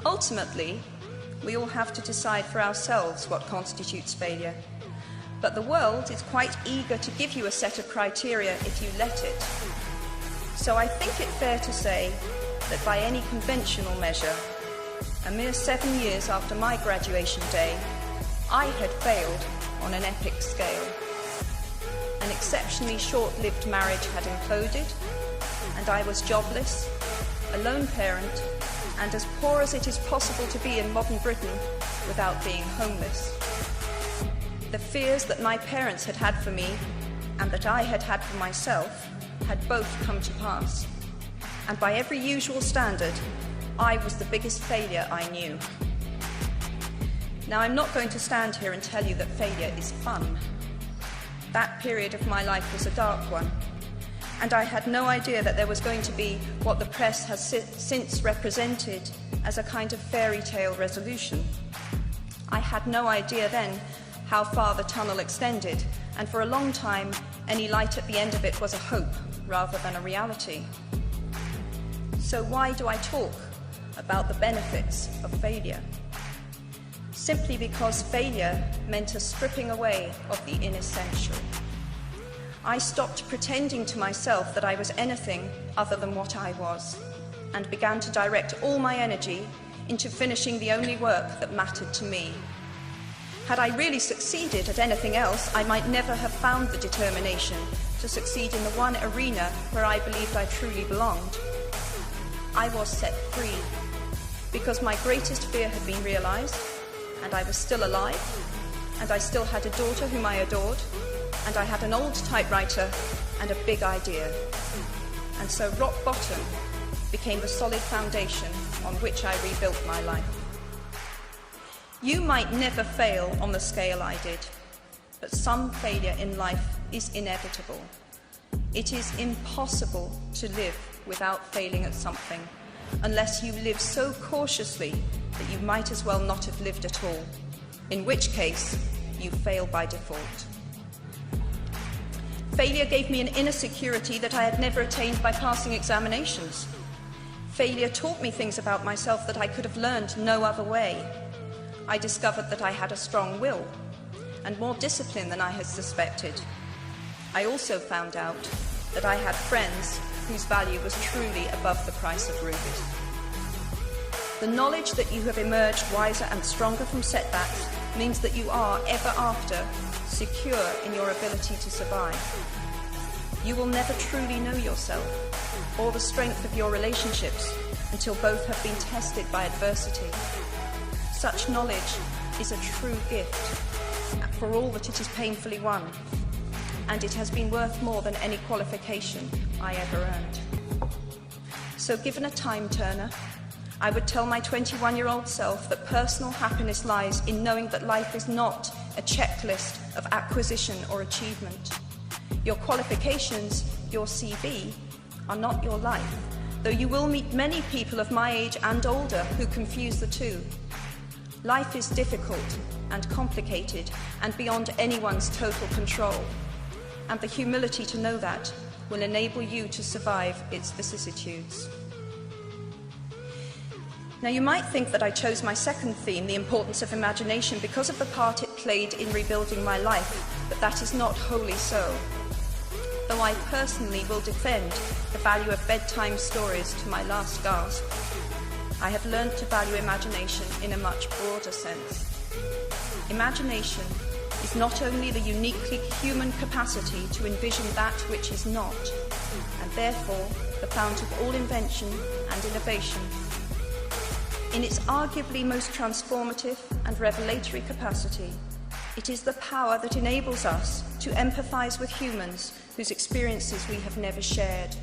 Ultimately, we all have to decide for ourselves what constitutes failure. But the world is quite eager to give you a set of criteria if you let it. So I think it fair to say that by any conventional measure, a mere 7 years after my graduation day, I had failed on an epic scale. An exceptionally short-lived marriage had imploded, and I was jobless, a lone parent, and as poor as it is possible to be in modern Britain without being homeless. The fears that my parents had had for me and that I had had for myself had both come to pass. And by every usual standard, I was the biggest failure I knew. Now, I'm not going to stand here and tell you that failure is fun. That period of my life was a dark one, and I had no idea that there was going to be what the press has since represented as a kind of fairy tale resolution. I had no idea then how far the tunnel extended, and for a long time, any light at the end of it was a hope rather than a reality. So why do I talk about the benefits of failure? Simply because failure meant a stripping away of the inessential. I stopped pretending to myself that I was anything other than what I was, and began to direct all my energy into finishing the only work that mattered to me. Had I really succeeded at anything else, I might never have found the determination to succeed in the one arena where I believed I truly belonged. I was set free because my greatest fear had been realized, and I was still alive, and I still had a daughter whom I adored, and I had an old typewriter and a big idea. And so rock bottom became the solid foundation on which I rebuilt my life. You might never fail on the scale I did, but some failure in life is inevitable. It is impossible to live without failing at something, unless you live so cautiously that you might as well not have lived at all, in which case you fail by default. Failure gave me an inner security that I had never attained by passing examinations. Failure taught me things about myself that I could have learned no other way. I discovered that I had a strong will and more discipline than I had suspected. I also found out that I had friends whose value was truly above the price of rubies. The knowledge that you have emerged wiser and stronger from setbacks means that you are, ever after, secure in your ability to survive. You will never truly know yourself or the strength of your relationships until both have been tested by adversity. Such knowledge is a true gift for all that it is painfully won, and it has been worth more than any qualification I ever earned. So given a time turner, I would tell my 21-year-old self that personal happiness lies in knowing that life is not a checklist of acquisition or achievement. Your qualifications, your CV, are not your life, though you will meet many people of my age and older who confuse the two. Life is difficult and complicated and beyond anyone's total control, and the humility to know that will enable you to survive its vicissitudes. Now, you might think that I chose my second theme, the importance of imagination, because of the part it played in rebuilding my life, but that is not wholly so. Though I personally will defend the value of bedtime stories to my last gasp, I have learned to value imagination in a much broader sense. Imagination is not only the uniquely human capacity to envision that which is not, and therefore the fount of all invention and innovation. In its arguably most transformative and revelatory capacity, it is the power that enables us to empathize with humans whose experiences we have never shared.